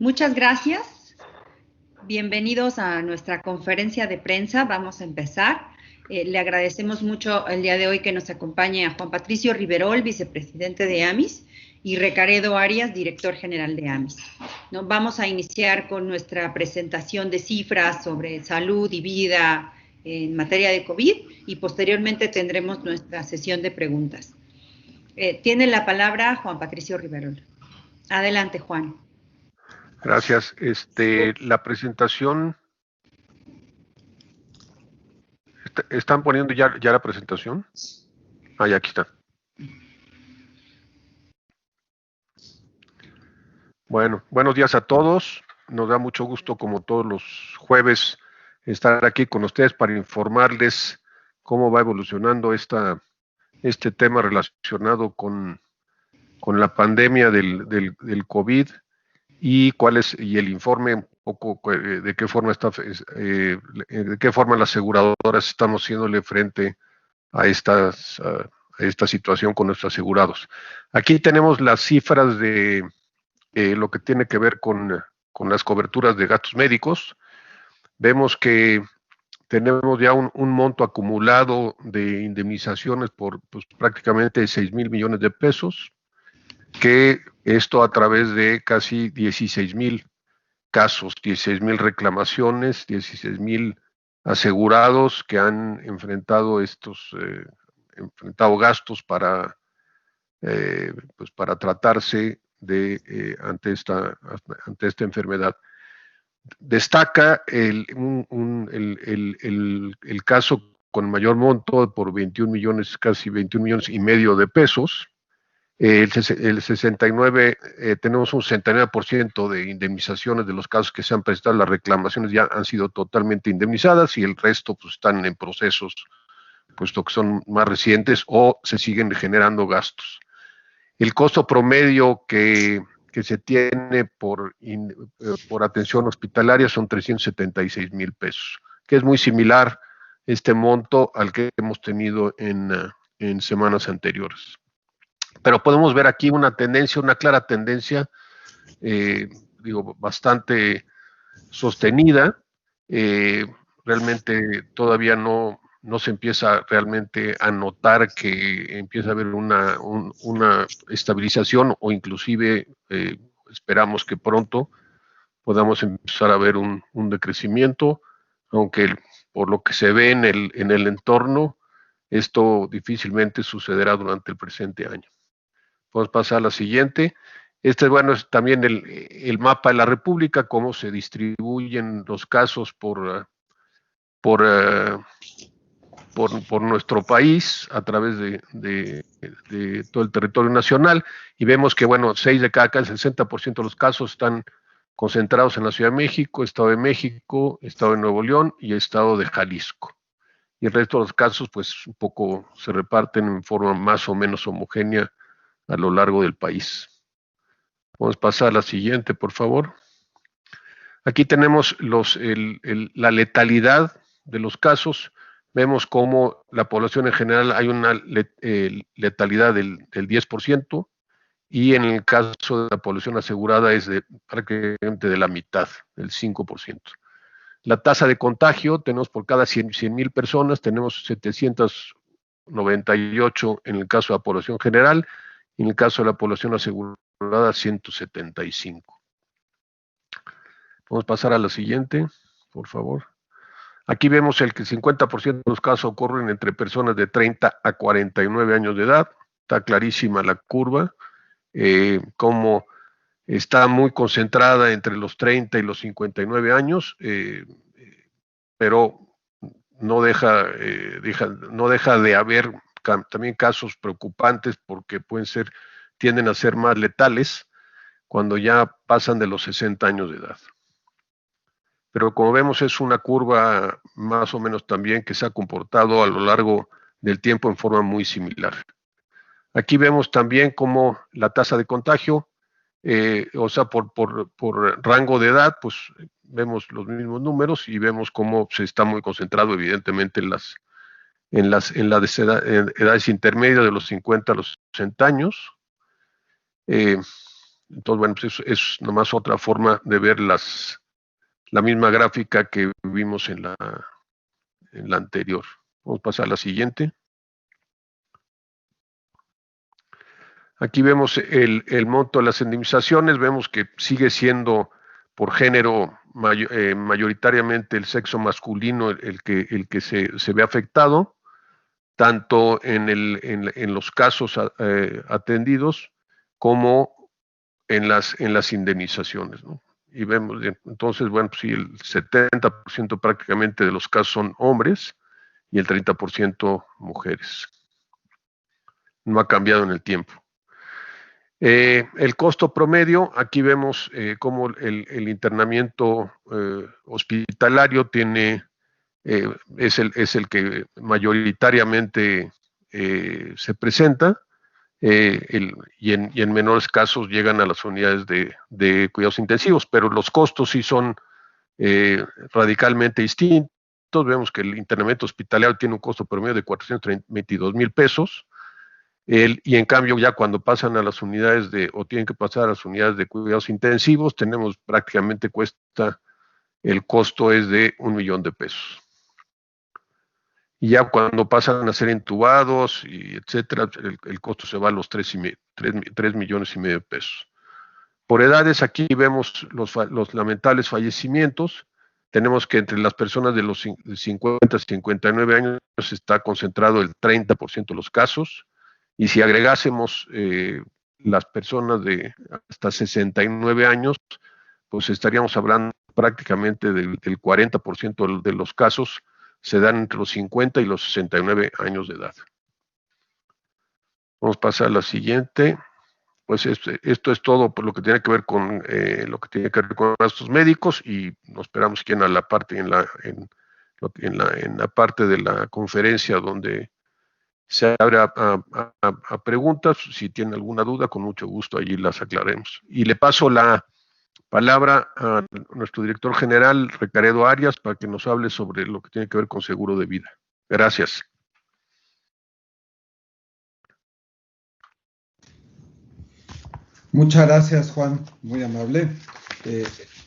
Muchas gracias. Bienvenidos a nuestra conferencia de prensa. Vamos a empezar. Le agradecemos mucho el día de hoy que nos acompañe a Juan Patricio Riverol, vicepresidente de AMIS, y Recaredo Arias, director general de AMIS. Vamos a iniciar con nuestra presentación de cifras sobre salud y vida en materia de COVID y posteriormente tendremos nuestra sesión de preguntas. Tiene la palabra Juan Patricio Riverol. Adelante, Juan. Gracias. La presentación... ¿Están poniendo ya la presentación? Ya aquí está. Bueno, buenos días a todos. Nos da mucho gusto, como todos los jueves, estar aquí con ustedes para informarles cómo va evolucionando este tema relacionado con la pandemia del COVID y el informe un poco de qué forma las aseguradoras estamos haciéndole frente a esta situación con nuestros asegurados. Aquí tenemos las cifras de lo que tiene que ver con las coberturas de gastos médicos. Vemos que tenemos ya un monto acumulado de indemnizaciones por prácticamente 6,000 millones de pesos, que esto a través de casi 16,000 casos, 16,000 reclamaciones, 16,000 asegurados que han enfrentado gastos para tratarse ante esta enfermedad. Destaca el caso con mayor monto por 21 millones, casi 21 millones y medio de pesos. El 69, tenemos un 69% de indemnizaciones de los casos que se han presentado. Las reclamaciones ya han sido totalmente indemnizadas y el resto están en procesos, puesto que son más recientes o se siguen generando gastos. El costo promedio que se tiene por atención hospitalaria son 376,000 pesos, que es muy similar este monto al que hemos tenido en semanas anteriores. Pero podemos ver aquí una clara tendencia, bastante sostenida. Realmente todavía no se empieza realmente a notar que empieza a haber una estabilización o inclusive esperamos que pronto podamos empezar a ver un decrecimiento, aunque por lo que se ve en el entorno, esto difícilmente sucederá durante el presente año. Podemos pasar a la siguiente. Es también el mapa de la República, cómo se distribuyen los casos por nuestro país a través de todo el territorio nacional, y vemos que 6 de cada 60% de los casos están concentrados en la Ciudad de México, Estado de México, Estado de Nuevo León y Estado de Jalisco. Y el resto de los casos un poco se reparten en forma más o menos homogénea a lo largo del país. Vamos a pasar a la siguiente, por favor. Aquí tenemos la letalidad de los casos. Vemos cómo la población en general hay una letalidad del 10%, y en el caso de la población asegurada es prácticamente de la mitad, del 5%. La tasa de contagio, tenemos por cada 100,000 personas, tenemos 798 en el caso de la población general, y en el caso de la población asegurada, 175. Vamos a pasar a la siguiente, por favor. Aquí vemos que el 50% de los casos ocurren entre personas de 30 a 49 años de edad. Está clarísima la curva, como está muy concentrada entre los 30 y los 59 años, pero no deja de haber también casos preocupantes porque tienden a ser más letales cuando ya pasan de los 60 años de edad. Pero como vemos, es una curva más o menos también que se ha comportado a lo largo del tiempo en forma muy similar. Aquí vemos también cómo la tasa de contagio, por rango de edad, vemos los mismos números y vemos cómo se está muy concentrado evidentemente en las edades intermedias de los 50 a los 60 años. Entonces, bueno, pues es nomás otra forma de ver la misma gráfica que vimos en la anterior. Vamos a pasar a la siguiente. Aquí vemos el monto de las indemnizaciones, vemos que sigue siendo por género mayoritariamente el sexo masculino el que se ve afectado, tanto en los casos atendidos como en las indemnizaciones, ¿no? Y vemos, entonces, bueno, pues sí, el 70% prácticamente de los casos son hombres y el 30% mujeres. No ha cambiado en el tiempo. El costo promedio, aquí vemos cómo el internamiento hospitalario es el que mayoritariamente se presenta, y en menores casos llegan a las unidades de cuidados intensivos, pero los costos sí son radicalmente distintos. Vemos que el internamiento hospitalario tiene un costo promedio de 422,000 pesos, y en cambio ya cuando pasan a las unidades o tienen que pasar a las unidades de cuidados intensivos, prácticamente el costo es de 1,000,000 de pesos. Y ya cuando pasan a ser intubados, y etcétera, el costo se va a los 3,5 millones de pesos. Por edades, aquí vemos los lamentables fallecimientos. Tenemos que entre las personas de los 50 a 59 años está concentrado el 30% de los casos, y si agregásemos las personas de hasta 69 años, pues estaríamos hablando prácticamente del 40% de los casos se dan entre los 50 y los 69 años de edad. Vamos a pasar a la siguiente. Pues esto es todo por lo que tiene que ver con gastos médicos, y nos esperamos que en la parte de la conferencia donde se abre a preguntas. Si tienen alguna duda, con mucho gusto allí las aclaremos. Y le paso la palabra a nuestro director general, Recaredo Arias, para que nos hable sobre lo que tiene que ver con seguro de vida. Gracias. Muchas gracias, Juan, muy amable.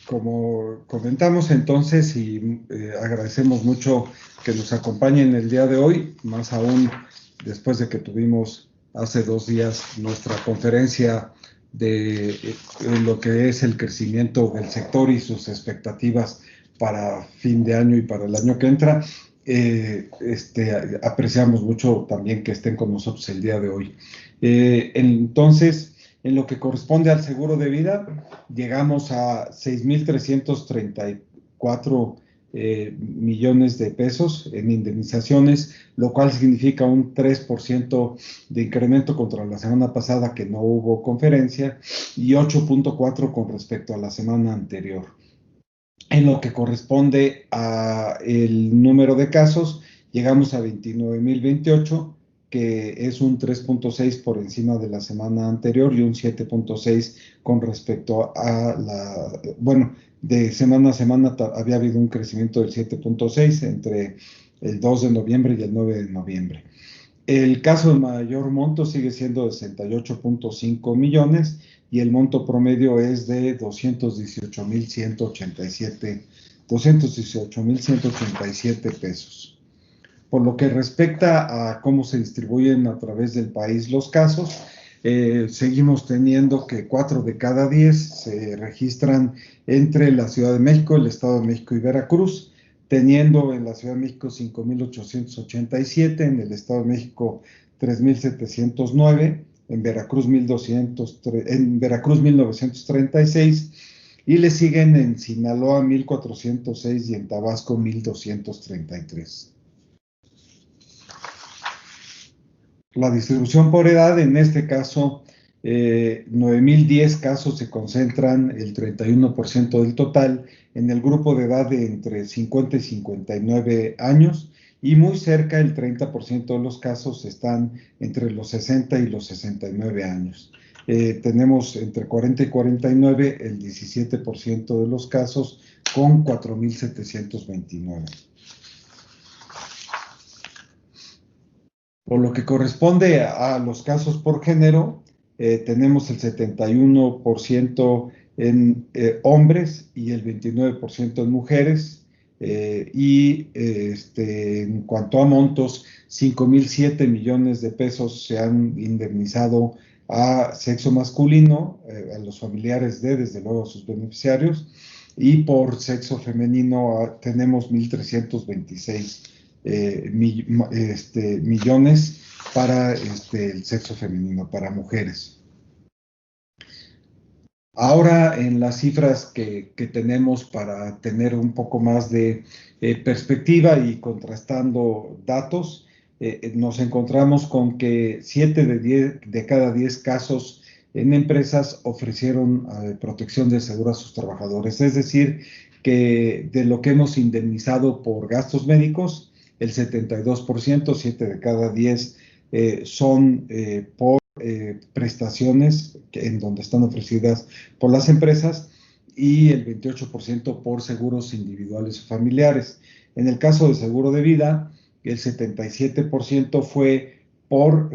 Como comentamos entonces, y agradecemos mucho que nos acompañen el día de hoy, más aún después de que tuvimos hace 2 días nuestra conferencia de lo que es el crecimiento del sector y sus expectativas para fin de año y para el año que entra. Apreciamos mucho también que estén con nosotros el día de hoy. Entonces, en lo que corresponde al seguro de vida, llegamos a 6,334 millones de pesos en indemnizaciones, lo cual significa un 3% de incremento contra la semana pasada, que no hubo conferencia, y 8.4 con respecto a la semana anterior. En lo que corresponde a el número de casos, llegamos a 29,028, que es un 3.6 por encima de la semana anterior y un 7.6 con respecto a de semana a semana había habido un crecimiento del 7.6 entre el 2 de noviembre y el 9 de noviembre. El caso de mayor monto sigue siendo de 68.5 millones y el monto promedio es de 218,187 pesos. Por lo que respecta a cómo se distribuyen a través del país los casos, seguimos teniendo que 4 de cada 10 se registran entre la Ciudad de México, el Estado de México y Veracruz, teniendo en la Ciudad de México 5,887, en el Estado de México 3,709, en Veracruz 1,936, y le siguen en Sinaloa 1,406 y en Tabasco 1,233. La distribución por edad, en este caso, 9,010 casos se concentran, el 31% del total, en el grupo de edad de entre 50 y 59 años, y muy cerca, el 30% de los casos están entre los 60 y los 69 años. Tenemos entre 40 y 49 el 17% de los casos, con 4,729. Por lo que corresponde a los casos por género, tenemos el 71% en hombres y el 29% en mujeres. En cuanto a montos, 5.007 millones de pesos se han indemnizado a sexo masculino, a los familiares desde luego, a sus beneficiarios, y por sexo femenino tenemos 1.326 millones para el sexo femenino, para mujeres. Ahora, en las cifras que tenemos para tener un poco más de perspectiva y contrastando datos, nos encontramos con que 7 de cada 10 casos en empresas ofrecieron protección de seguro a sus trabajadores. Es decir, que de lo que hemos indemnizado por gastos médicos, el 72%, 7 de cada 10 son por prestaciones en donde están ofrecidas por las empresas, y el 28% por seguros individuales o familiares. En el caso de seguro de vida, el 77% fue por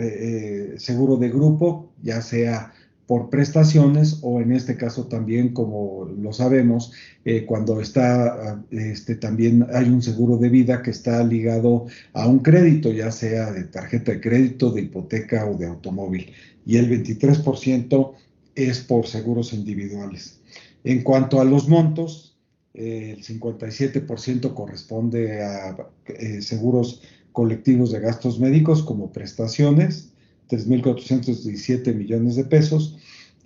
seguro de grupo, ya sea por prestaciones o en este caso también, como lo sabemos, cuando está también hay un seguro de vida que está ligado a un crédito, ya sea de tarjeta de crédito, de hipoteca o de automóvil, y el 23% es por seguros individuales. En cuanto a los montos, el 57% corresponde a seguros colectivos de gastos médicos como prestaciones, 3.417 millones de pesos,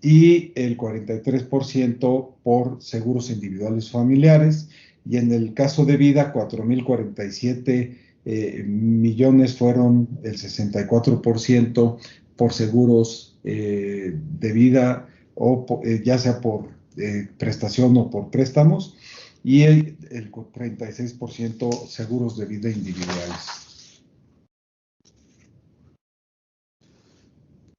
y el 43% por seguros individuales familiares, y en el caso de vida, 4.047 millones fueron el 64% por seguros de vida, o ya sea por prestación o por préstamos, y el 36% seguros de vida individuales.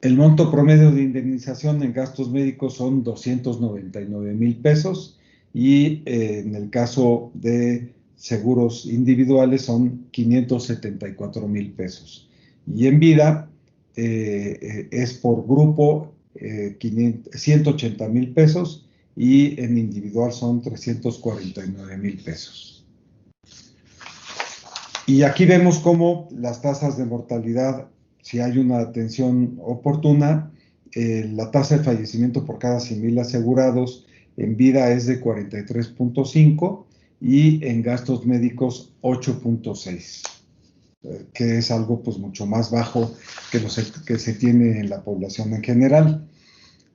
El monto promedio de indemnización en gastos médicos son 299,000 pesos, y en el caso de seguros individuales son 574,000 pesos. Y en vida es por grupo 180,000 pesos, y en individual son 349,000 pesos. Y aquí vemos cómo las tasas de mortalidad, si hay una atención oportuna, la tasa de fallecimiento por cada 100,000 asegurados en vida es de 43.5 y en gastos médicos 8.6, que es algo pues mucho más bajo que lo que se tiene en la población en general.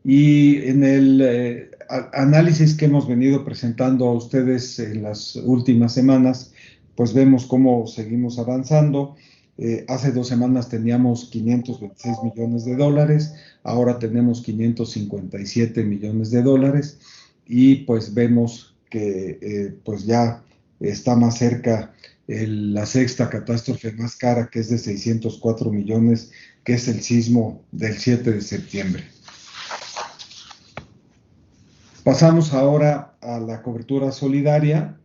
Y en el análisis que hemos venido presentando a ustedes en las últimas semanas, pues vemos cómo seguimos avanzando. Hace 2 semanas teníamos 526 millones de dólares, ahora tenemos 557 millones de dólares, y pues vemos que pues ya está más cerca la sexta catástrofe más cara, que es de 604 millones, que es el sismo del 7 de septiembre. Pasamos ahora a la cobertura solidaria.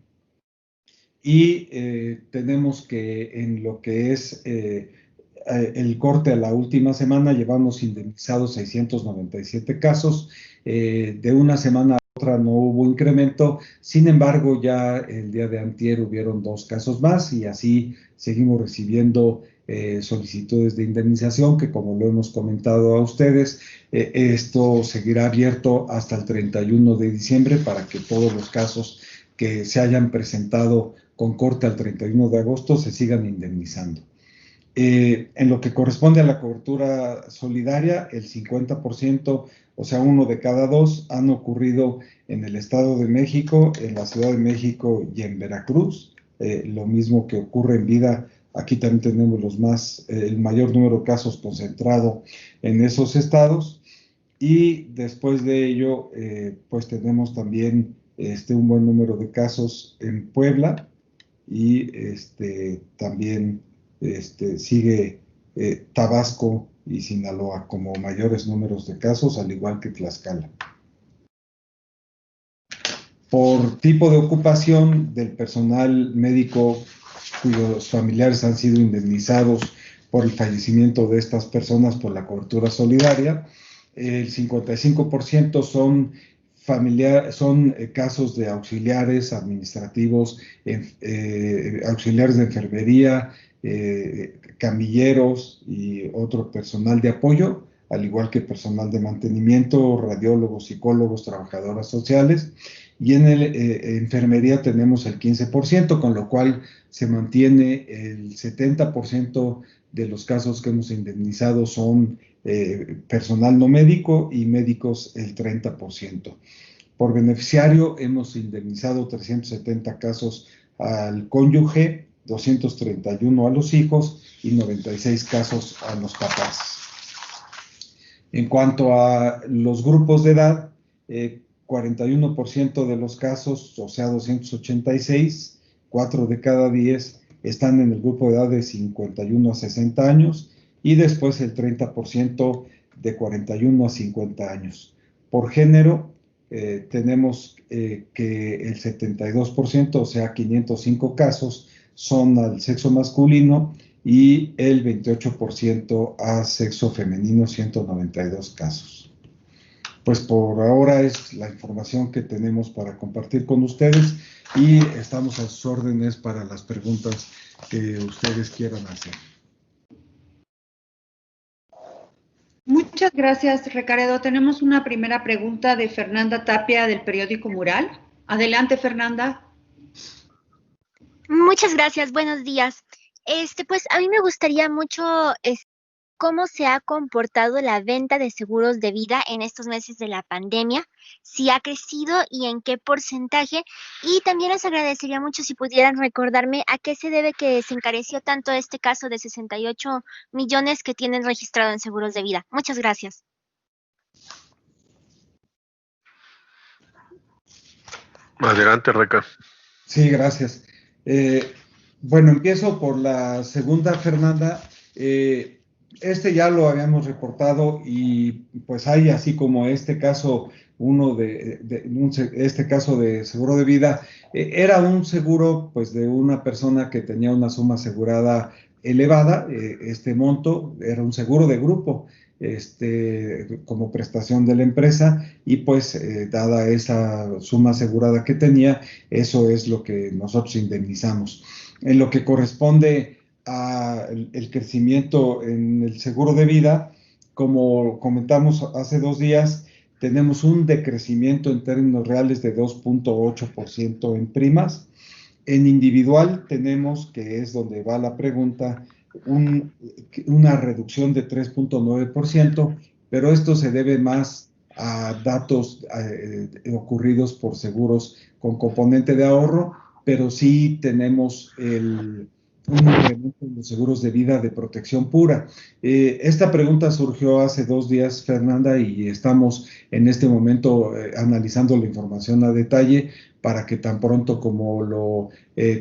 Y tenemos que en lo que es el corte a la última semana, llevamos indemnizados 697 casos. De una semana a otra no hubo incremento, sin embargo ya el día de antier hubieron 2 casos más, y así seguimos recibiendo solicitudes de indemnización, que como lo hemos comentado a ustedes, esto seguirá abierto hasta el 31 de diciembre para que todos los casos que se hayan presentado con corte al 31 de agosto se sigan indemnizando. En lo que corresponde a la cobertura solidaria, el 50%, o sea, 1 de cada 2, han ocurrido en el Estado de México, en la Ciudad de México y en Veracruz. Lo mismo que ocurre en vida, aquí también tenemos el mayor número de casos concentrado en esos estados. Y después de ello, pues tenemos también un buen número de casos en Puebla, y también sigue Tabasco y Sinaloa como mayores números de casos, al igual que Tlaxcala. Por tipo de ocupación del personal médico cuyos familiares han sido indemnizados por el fallecimiento de estas personas por la cobertura solidaria, el 55% son casos de auxiliares administrativos, auxiliares de enfermería, camilleros y otro personal de apoyo, al igual que personal de mantenimiento, radiólogos, psicólogos, trabajadoras sociales. Y en enfermería tenemos el 15%, con lo cual se mantiene el 70% de los casos que hemos indemnizado son personal no médico y médicos el 30%. Por beneficiario hemos indemnizado 370 casos al cónyuge, 231 a los hijos y 96 casos a los papás. En cuanto a los grupos de edad, 41% de los casos, o sea, 286, 4 de cada 10 están en el grupo de edad de 51 a 60 años y después el 30% de 41 a 50 años. Por género, tenemos que el 72%, o sea, 505 casos, son al sexo masculino y el 28% a sexo femenino, 192 casos. Pues por ahora es la información que tenemos para compartir con ustedes y estamos a sus órdenes para las preguntas que ustedes quieran hacer. Muchas gracias, Ricardo. Tenemos una primera pregunta de Fernanda Tapia del periódico Mural. Adelante, Fernanda. Muchas gracias, buenos días. Pues a mí me gustaría mucho cómo se ha comportado la venta de seguros de vida en estos meses de la pandemia, si ha crecido y en qué porcentaje. Y también les agradecería mucho si pudieran recordarme a qué se debe que se encareció tanto este caso de 68 millones que tienen registrado en seguros de vida. Muchas gracias. Adelante, Reca. Sí, gracias. Bueno, empiezo por la segunda, Fernanda. Ya lo habíamos reportado y pues hay así como este caso, este caso de seguro de vida, era un seguro pues de una persona que tenía una suma asegurada elevada, este monto era un seguro de grupo, como prestación de la empresa y pues dada esa suma asegurada que tenía, eso es lo que nosotros indemnizamos. En lo que corresponde el crecimiento en el seguro de vida, como comentamos hace 2 días, tenemos un decrecimiento en términos reales de 2.8% en primas. En individual tenemos, que es donde va la pregunta, una reducción de 3.9%, pero esto se debe más a datos ocurridos por seguros con componente de ahorro, pero sí tenemos un incremento en los seguros de vida de protección pura. Esta pregunta surgió hace 2 días, Fernanda, y estamos en este momento analizando la información a detalle para que tan pronto como lo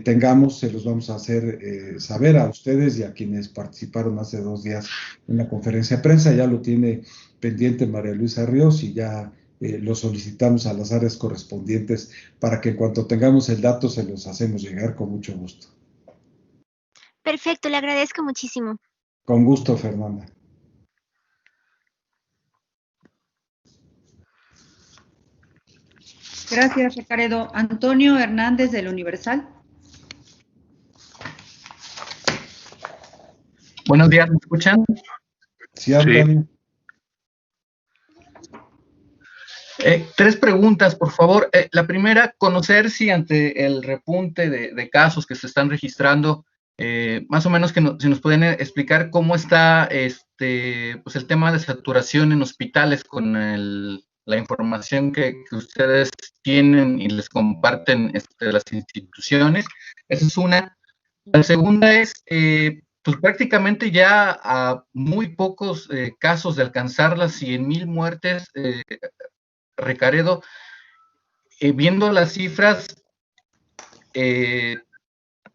tengamos, se los vamos a hacer saber a ustedes y a quienes participaron hace 2 días en la conferencia de prensa. Ya lo tiene pendiente María Luisa Ríos y ya lo solicitamos a las áreas correspondientes para que en cuanto tengamos el dato se los hacemos llegar con mucho gusto. Perfecto, le agradezco muchísimo. Con gusto, Fernanda. Gracias, Ricardo. Antonio Hernández del Universal. Buenos días, ¿me escuchan? Sí, Antonio. 3 preguntas, por favor. La primera, conocer si ante el repunte de casos que se están registrando, más o menos si nos pueden explicar cómo está pues el tema de saturación en hospitales con la información que ustedes tienen y les comparten las instituciones. Esa es una. La segunda es, pues prácticamente ya a muy pocos casos de alcanzar las 100,000 muertes, Ricardo, viendo las cifras,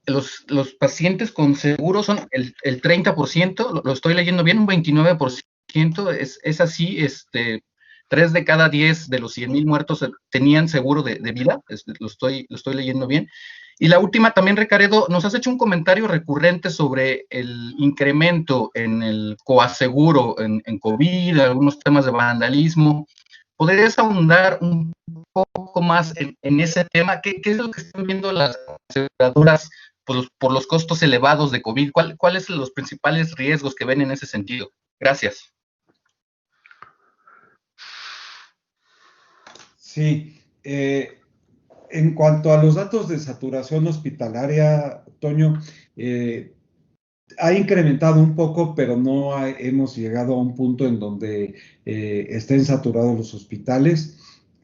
los pacientes con seguro son el 30%, lo estoy leyendo bien, un 29%, es así, 3 de cada 10 de los 100,000 muertos tenían seguro de vida, lo estoy leyendo bien. Y la última también, Recaredo, nos has hecho un comentario recurrente sobre el incremento en el coaseguro en COVID, algunos temas de vandalismo. ¿Podrías ahondar un poco más en ese tema? ¿Qué es lo que están viendo las aseguradoras por los costos elevados de COVID? ¿Cuáles son los principales riesgos que ven en ese sentido? Gracias. Sí, en cuanto a los datos de saturación hospitalaria, Toño, ha incrementado un poco, pero no hemos llegado a un punto en donde estén saturados los hospitales.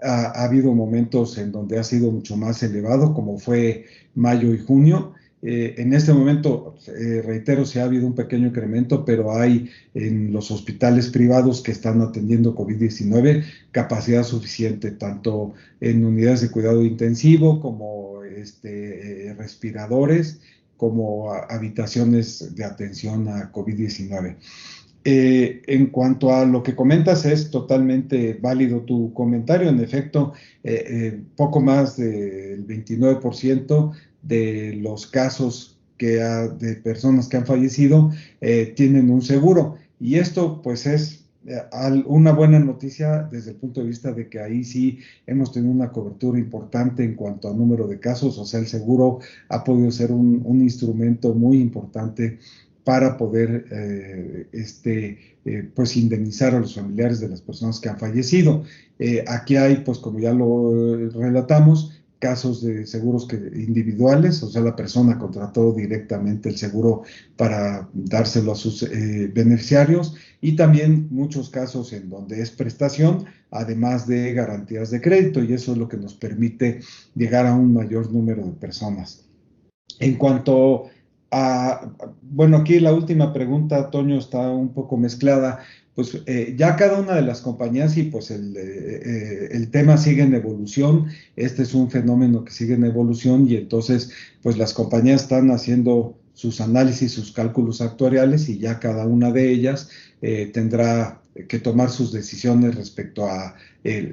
Ha habido momentos en donde ha sido mucho más elevado, como fue mayo y junio. En este momento, reitero, sí ha habido un pequeño incremento, pero hay en los hospitales privados que están atendiendo COVID-19 capacidad suficiente, tanto en unidades de cuidado intensivo como respiradores, como habitaciones de atención a COVID-19. En cuanto a lo que comentas, es totalmente válido tu comentario. En efecto, poco más del 29% de los casos de personas que han fallecido tienen un seguro. Y esto pues es una buena noticia desde el punto de vista de que ahí sí hemos tenido una cobertura importante en cuanto a número de casos. O sea, el seguro ha podido ser un instrumento muy importante para poder pues indemnizar a los familiares de las personas que han fallecido. Aquí hay, pues como ya lo relatamos, casos de seguros individuales, o sea, la persona contrató directamente el seguro para dárselo a sus beneficiarios, y también muchos casos en donde es prestación, además de garantías de crédito, y eso es lo que nos permite llegar a un mayor número de personas. En cuanto bueno, aquí la última pregunta, Toño, está un poco mezclada. Pues ya cada una de las compañías, y pues el tema sigue en evolución. Este es un fenómeno que sigue en evolución, y entonces pues las compañías están haciendo sus análisis, sus cálculos actuariales, y ya cada una de ellas tendrá que tomar sus decisiones respecto a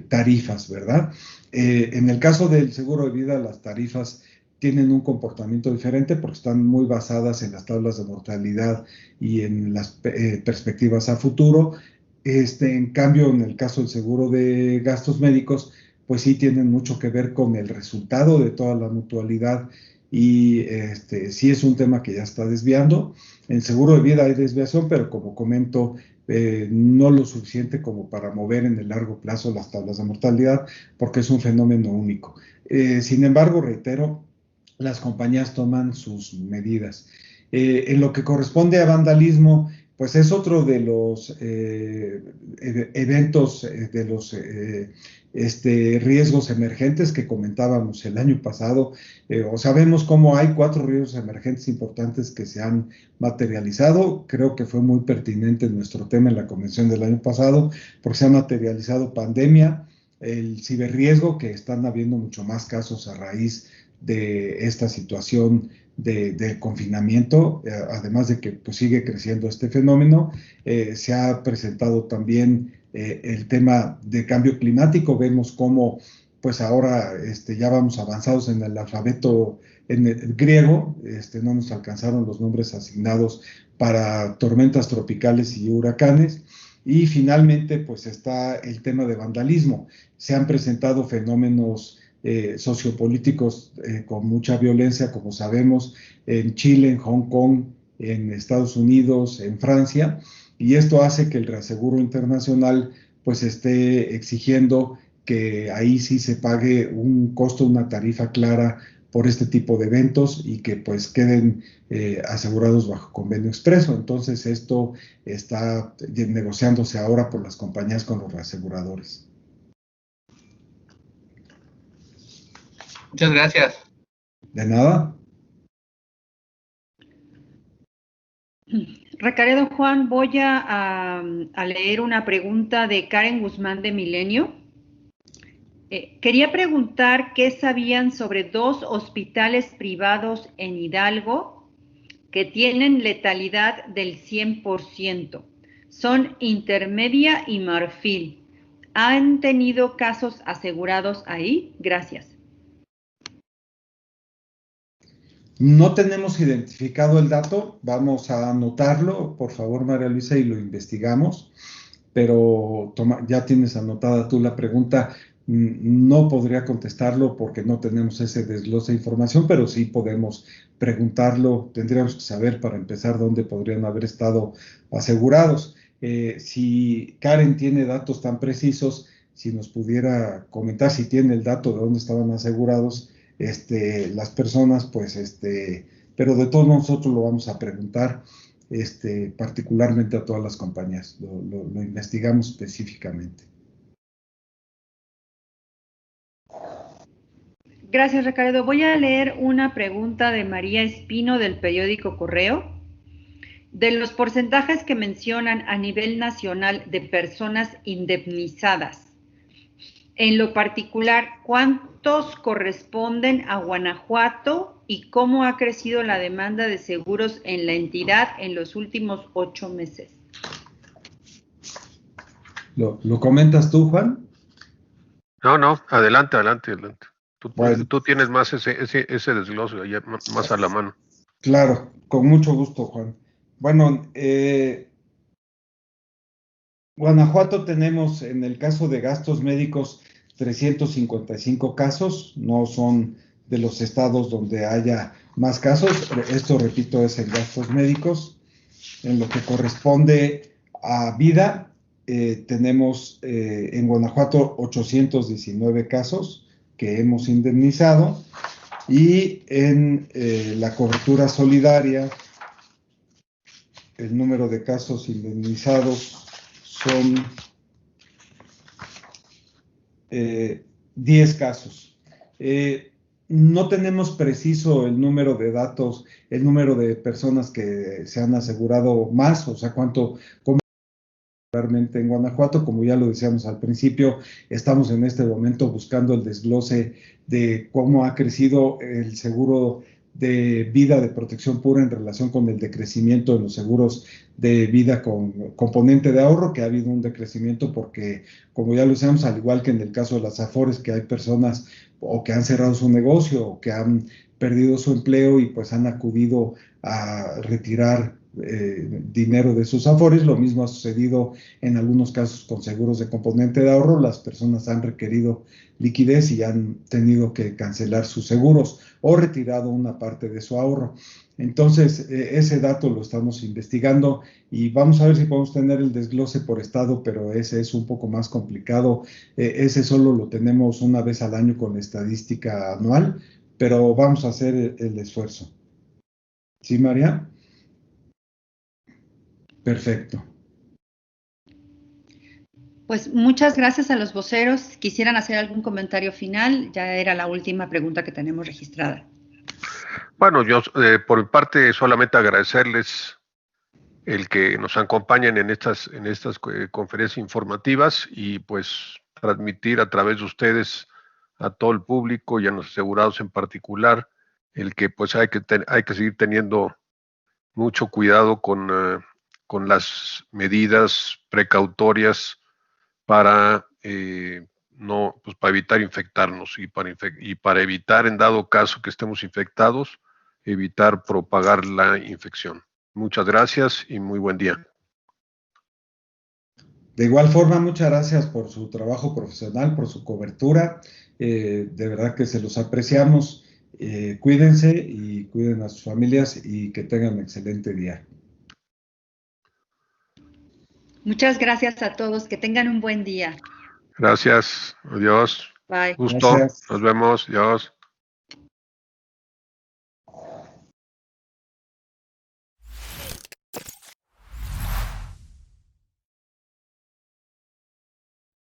tarifas, ¿verdad? En el caso del seguro de vida, las tarifas tienen un comportamiento diferente porque están muy basadas en las tablas de mortalidad y en las perspectivas a futuro. En cambio, en el caso del seguro de gastos médicos, pues sí tienen mucho que ver con el resultado de toda la mutualidad, y sí es un tema que ya está desviando. En seguro de vida hay desviación, pero como comento, no lo suficiente como para mover en el largo plazo las tablas de mortalidad, porque es un fenómeno único. Sin embargo, reitero, las compañías toman sus medidas. En lo que corresponde a vandalismo, pues es otro de los eventos, de los riesgos emergentes que comentábamos el año pasado. Sabemos cómo hay 4 riesgos emergentes importantes que se han materializado. Creo que fue muy pertinente nuestro tema en la convención del año pasado, porque se ha materializado pandemia, el ciberriesgo, que están habiendo mucho más casos a raíz de esta situación de confinamiento, además de que pues, sigue creciendo este fenómeno. Se ha presentado también el tema de cambio climático. Vemos cómo pues ahora ya vamos avanzados en el alfabeto en el griego, no nos alcanzaron los nombres asignados para tormentas tropicales y huracanes. Y finalmente pues está el tema de vandalismo. Se han presentado fenómenos sociopolíticos con mucha violencia, como sabemos, en Chile, en Hong Kong, en Estados Unidos, en Francia, y esto hace que el reaseguro internacional pues esté exigiendo que ahí sí se pague un costo, una tarifa clara por este tipo de eventos, y que pues queden asegurados bajo convenio expreso. Entonces esto está negociándose ahora por las compañías con los reaseguradores. Muchas gracias. De nada. Recaredo, Juan, voy a leer una pregunta de Karen Guzmán de Milenio. Quería preguntar qué sabían sobre 2 hospitales privados en Hidalgo que tienen letalidad del 100%. Son Intermedia y Marfil. ¿Han tenido casos asegurados ahí? Gracias. No tenemos identificado el dato, vamos a anotarlo, por favor, María Luisa, y lo investigamos, pero ya tienes anotada tú la pregunta. No podría contestarlo porque no tenemos ese desglose de información, pero sí podemos preguntarlo. Tendríamos que saber para empezar dónde podrían haber estado asegurados. Si Karen tiene datos tan precisos, si nos pudiera comentar si tiene el dato de dónde estaban asegurados las personas, pues pero de todos nosotros lo vamos a preguntar, particularmente a todas las compañías. Lo investigamos específicamente. Gracias, Ricardo. Voy a leer una pregunta de María Espino del periódico Correo. De los porcentajes que mencionan a nivel nacional de personas indemnizadas, en lo particular, ¿cuántos corresponden a Guanajuato y cómo ha crecido la demanda de seguros en la entidad en los últimos 8 meses? ¿Lo comentas tú, Juan? No, adelante. Bueno. Tú tienes más ese desglose allá, más a la mano. Claro, con mucho gusto, Juan. Bueno, Guanajuato tenemos, en el caso de gastos médicos, 355 casos, no son de los estados donde haya más casos. Esto, repito, es en gastos médicos. En lo que corresponde a vida, tenemos en Guanajuato 819 casos que hemos indemnizado, y en la cobertura solidaria el número de casos indemnizados son 10 casos. No tenemos preciso el número de datos, el número de personas que se han asegurado más, o sea, cuánto particularmente en Guanajuato. Como ya lo decíamos al principio, estamos en este momento buscando el desglose de cómo ha crecido el seguro de vida de protección pura en relación con el decrecimiento de los seguros de vida con componente de ahorro, que ha habido un decrecimiento porque, como ya lo decíamos, al igual que en el caso de las AFORES, que hay personas o que han cerrado su negocio o que han perdido su empleo y pues han acudido a retirar dinero de sus afores. Lo mismo ha sucedido en algunos casos con seguros de componente de ahorro. Las personas han requerido liquidez y han tenido que cancelar sus seguros o retirado una parte de su ahorro. Entonces, ese dato lo estamos investigando y vamos a ver si podemos tener el desglose por estado, pero ese es un poco más complicado. Ese solo lo tenemos una vez al año con estadística anual, pero vamos a hacer el esfuerzo. ¿Sí, María? Perfecto. Pues muchas gracias a los voceros. ¿Quisieran hacer algún comentario final? Ya era la última pregunta que tenemos registrada. Bueno, yo por mi parte solamente agradecerles el que nos acompañen en estas conferencias informativas y pues transmitir a través de ustedes a todo el público y a los asegurados en particular el que pues hay que seguir teniendo mucho cuidado con las medidas precautorias para para evitar infectarnos y para evitar, en dado caso que estemos infectados, evitar propagar la infección. Muchas gracias y muy buen día. De igual forma, muchas gracias por su trabajo profesional, por su cobertura. De verdad que se los apreciamos. Cuídense y cuiden a sus familias y que tengan un excelente día. Muchas gracias a todos. Que tengan un buen día. Gracias. Adiós. Bye. Gusto. Gracias. Nos vemos. Adiós.